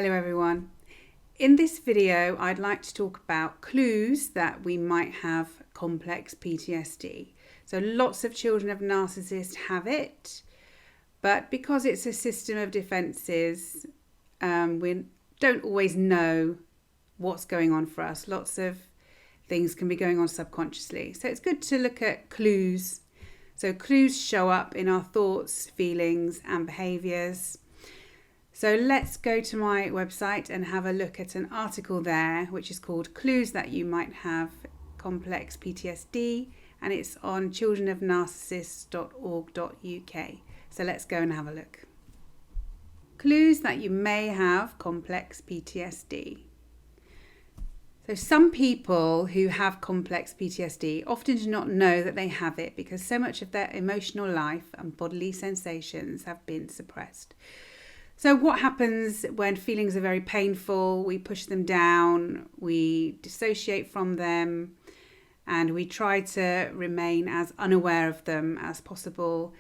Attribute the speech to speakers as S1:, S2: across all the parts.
S1: Hello everyone. In this video, I'd like to talk about clues that we might have complex PTSD. So lots of children of narcissists have it, but because it's a system of defenses, we don't always know what's going on for us. Lots of things can be going on subconsciously. So it's good to look at clues. So clues show up in our thoughts, feelings, and behaviours. So let's go to my website and have a look at an article there, which is called Clues That You Might Have Complex PTSD, and it's on childrenofnarcissists.org.uk. So let's go and have a look. Clues that you may have complex PTSD. So some people who have complex PTSD often do not know that they have it because so much of their emotional life and bodily sensations have been suppressed. So what happens when feelings are very painful? We push them down, we dissociate from them, and we try to remain as unaware of them as possible.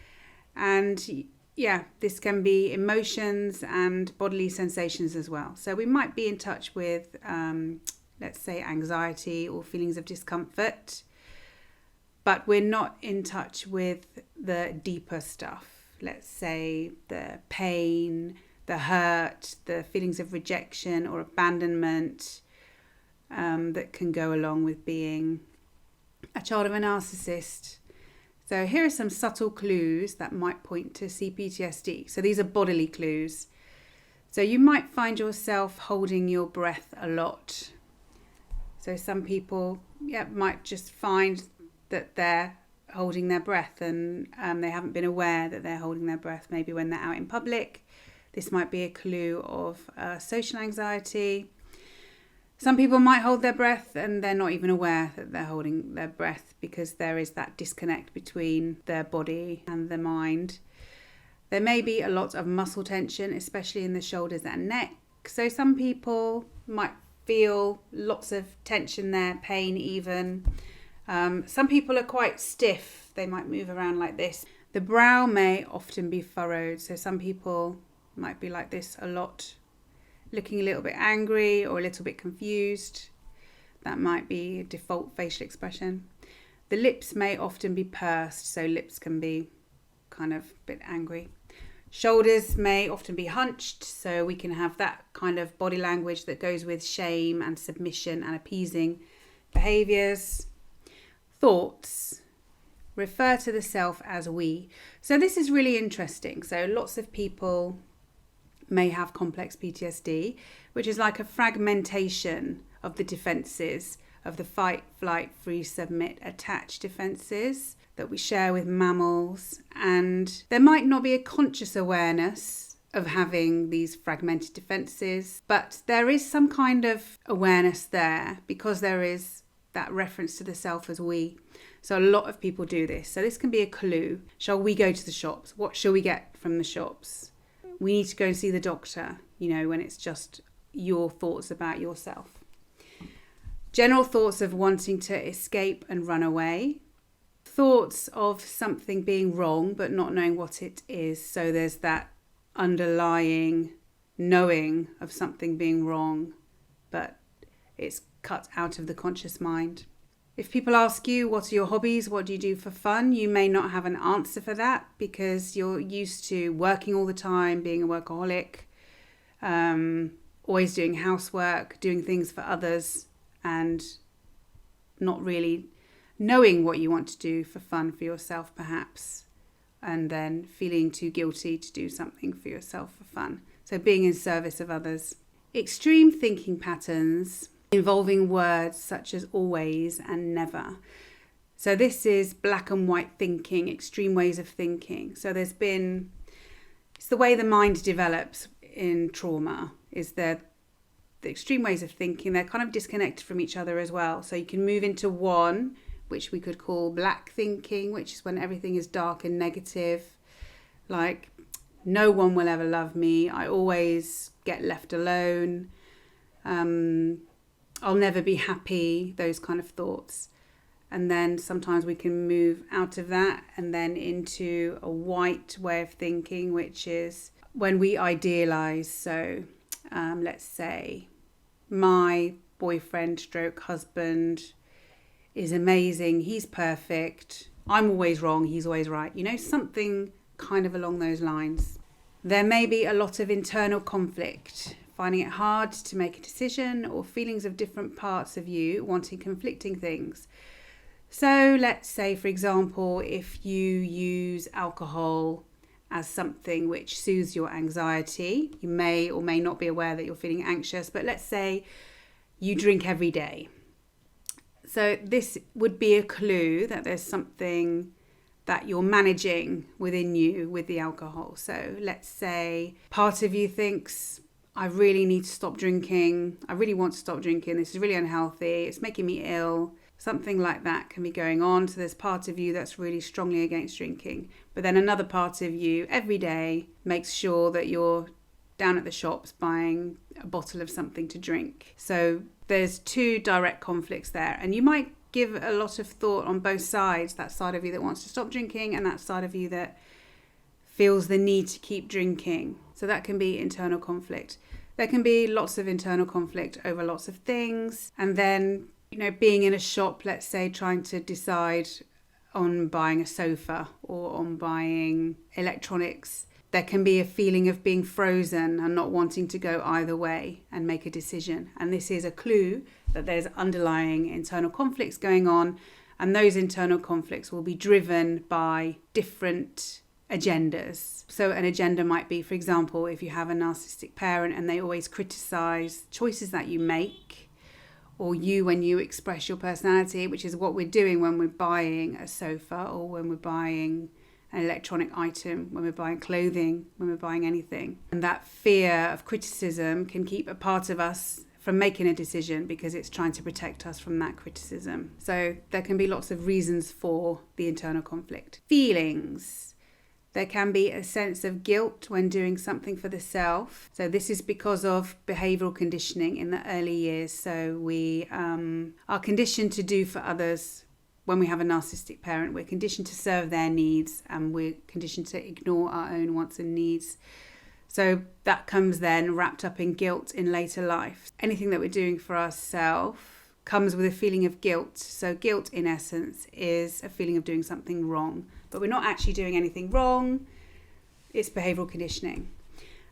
S1: And yeah, this can be emotions and bodily sensations as well. So we might be in touch with, let's say, anxiety or feelings of discomfort, but we're not in touch with the deeper stuff. Let's say the pain, the hurt, the feelings of rejection or abandonment that can go along with being a child of a narcissist. So here are some subtle clues that might point to CPTSD. So these are bodily clues. So you might find yourself holding your breath a lot. So some people might just find that they're holding their breath and they haven't been aware that they're holding their breath, maybe when they're out in public. This might be a clue of social anxiety. Some people might hold their breath and they're not even aware that they're holding their breath because there is that disconnect between their body and their mind. There may be a lot of muscle tension, especially in the shoulders and neck. So some people might feel lots of tension there, pain even. Some people are quite stiff. They might move around like this. The brow may often be furrowed. So some people might be like this a lot, looking a little bit angry or a little bit confused. That might be a default facial expression. The lips may often be pursed, so lips can be kind of a bit angry. Shoulders may often be hunched, so we can have that kind of body language that goes with shame and submission and appeasing behaviours. Thoughts refer to the self as we. So this is really interesting. So lots of people may have complex PTSD, which is like a fragmentation of the defences of the fight, flight, freeze, submit, attach defences that we share with mammals. And there might not be a conscious awareness of having these fragmented defences, but there is some kind of awareness there because there is that reference to the self as we. So a lot of people do this. So this can be a clue. Shall we go to the shops? What shall we get from the shops? We need to go and see the doctor, when it's just your thoughts about yourself. General thoughts of wanting to escape and run away. Thoughts of something being wrong but not knowing what it is. So there's that underlying knowing of something being wrong, but it's cut out of the conscious mind. If people ask you, what are your hobbies? What do you do for fun? You may not have an answer for that because you're used to working all the time, being a workaholic, always doing housework, doing things for others, and not really knowing what you want to do for fun for yourself, perhaps, and then feeling too guilty to do something for yourself for fun. So being in service of others. Extreme thinking patterns involving words such as always and never. So this is black and white thinking, extreme ways of thinking. So it's the way the mind develops in trauma, is the extreme ways of thinking. They're kind of disconnected from each other as well. So you can move into one, which we could call black thinking, which is when everything is dark and negative. Like, no one will ever love me. I always get left alone. I'll never be happy, those kind of thoughts. And then sometimes we can move out of that and then into a white way of thinking, which is when we idealize. So let's say, my boyfriend stroke husband is amazing, he's perfect, I'm always wrong, he's always right. Something kind of along those lines. There may be a lot of internal conflict, finding it hard to make a decision, or feelings of different parts of you wanting conflicting things. So let's say, for example, if you use alcohol as something which soothes your anxiety, you may or may not be aware that you're feeling anxious, but let's say you drink every day. So this would be a clue that there's something that you're managing within you with the alcohol. So let's say part of you thinks, I really need to stop drinking. I really want to stop drinking. This is really unhealthy. It's making me ill. Something like that can be going on. So there's part of you that's really strongly against drinking. But then another part of you every day makes sure that you're down at the shops buying a bottle of something to drink. So there's two direct conflicts there. And you might give a lot of thought on both sides, that side of you that wants to stop drinking and that side of you that feels the need to keep drinking. So that can be internal conflict. There can be lots of internal conflict over lots of things. And then, being in a shop, let's say, trying to decide on buying a sofa or on buying electronics, there can be a feeling of being frozen and not wanting to go either way and make a decision. And this is a clue that there's underlying internal conflicts going on, and those internal conflicts will be driven by different agendas. So an agenda might be, for example, if you have a narcissistic parent and they always criticize choices that you make, or you when you express your personality, which is what we're doing when we're buying a sofa or when we're buying an electronic item, when we're buying clothing, when we're buying anything. And that fear of criticism can keep a part of us from making a decision because it's trying to protect us from that criticism. So there can be lots of reasons for the internal conflict. Feelings. There can be a sense of guilt when doing something for the self. So this is because of behavioural conditioning in the early years. So we are conditioned to do for others. When we have a narcissistic parent, we're conditioned to serve their needs and we're conditioned to ignore our own wants and needs. So that comes then wrapped up in guilt in later life. Anything that we're doing for ourselves comes with a feeling of guilt. So guilt, in essence, is a feeling of doing something wrong. But we're not actually doing anything wrong. It's behavioural conditioning.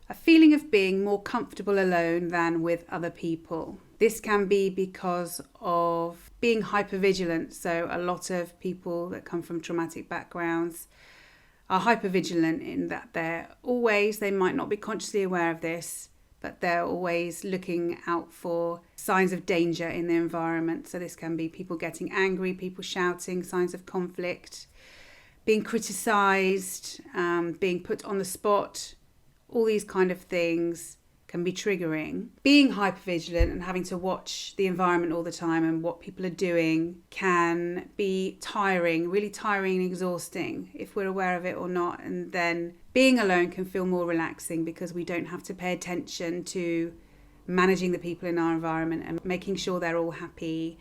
S1: A feeling of being more comfortable alone than with other people. This can be because of being hypervigilant. So a lot of people that come from traumatic backgrounds are hypervigilant in that they might not be consciously aware of this, but they're always looking out for signs of danger in their environment. So this can be people getting angry, people shouting, signs of conflict, being criticised, being put on the spot. All these kind of things can be triggering. Being hypervigilant and having to watch the environment all the time and what people are doing can be tiring, really tiring and exhausting if we're aware of it or not. And then being alone can feel more relaxing because we don't have to pay attention to managing the people in our environment and making sure they're all happy,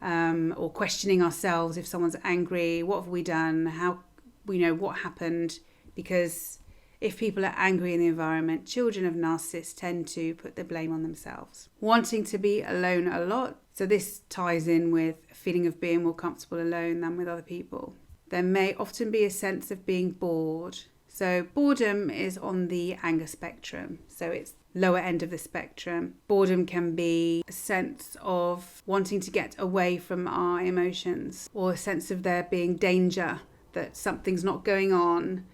S1: or questioning ourselves if someone's angry. What have we done? How we know what happened? Because if people are angry in the environment, children of narcissists tend to put the blame on themselves. Wanting to be alone a lot. So this ties in with a feeling of being more comfortable alone than with other people. There may often be a sense of being bored. So boredom is on the anger spectrum. So it's lower end of the spectrum. Boredom can be a sense of wanting to get away from our emotions, or a sense of there being danger, that something's not going on.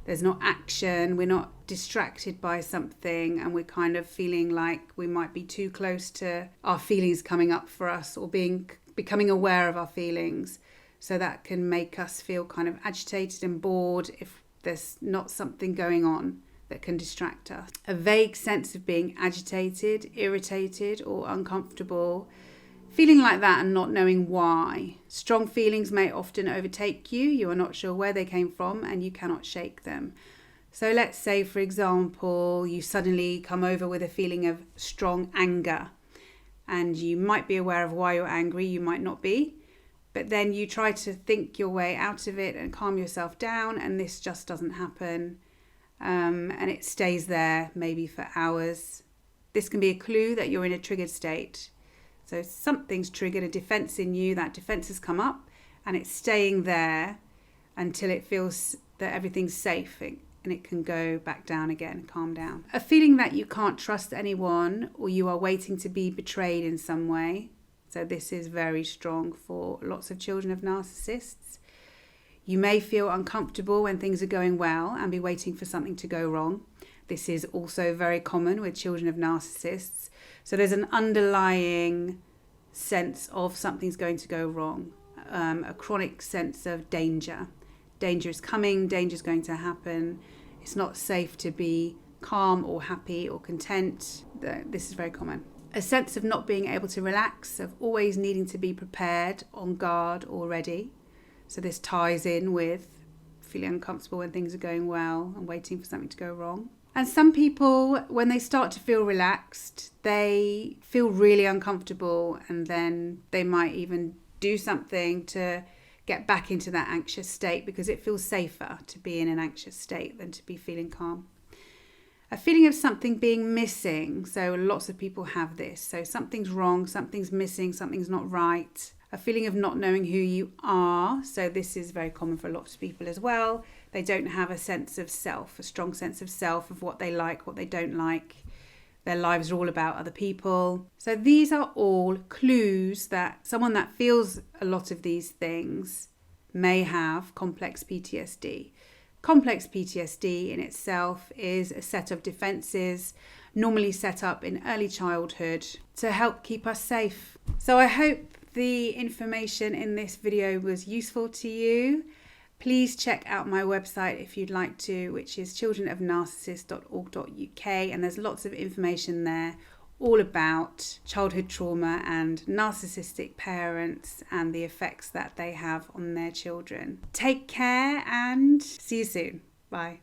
S1: There's not action, we're not distracted by something, and we're kind of feeling like we might be too close to our feelings coming up for us, or becoming aware of our feelings. So that can make us feel kind of agitated and bored if there's not something going on that can distract us. A vague sense of being agitated, irritated, or uncomfortable. Feeling like that and not knowing why. Strong feelings may often overtake you. You are not sure where they came from and you cannot shake them. So let's say, for example, you suddenly come over with a feeling of strong anger, and you might be aware of why you're angry, you might not be. But then you try to think your way out of it and calm yourself down, and this just doesn't happen. And it stays there maybe for hours, This can be a clue that you're in a triggered state. So something's triggered a defense in you, that defense has come up and it's staying there until it feels that everything's safe and it can go back down again, calm down. A feeling that you can't trust anyone or you are waiting to be betrayed in some way. So this is very strong for lots of children of narcissists. You may feel uncomfortable when things are going well and be waiting for something to go wrong. This is also very common with children of narcissists. So there's an underlying sense of something's going to go wrong, a chronic sense of danger. Danger is coming, danger is going to happen. It's not safe to be calm or happy or content. This is very common. A sense of not being able to relax, of always needing to be prepared, on guard or ready. So this ties in with feeling uncomfortable when things are going well and waiting for something to go wrong. And some people, when they start to feel relaxed, they feel really uncomfortable and then they might even do something to get back into that anxious state because it feels safer to be in an anxious state than to be feeling calm. A feeling of something being missing. So lots of people have this. So something's wrong, something's missing, something's not right. A feeling of not knowing who you are. So this is very common for lots of people as well. They don't have a sense of self, a strong sense of self, of what they like, what they don't like. Their lives are all about other people. So these are all clues that someone that feels a lot of these things may have complex PTSD. Complex PTSD in itself is a set of defenses normally set up in early childhood to help keep us safe. So I hope the information in this video was useful to you. Please check out my website if you'd like to, which is childrenofnarcissists.org.uk, and there's lots of information there all about childhood trauma and narcissistic parents and the effects that they have on their children. Take care and see you soon. Bye.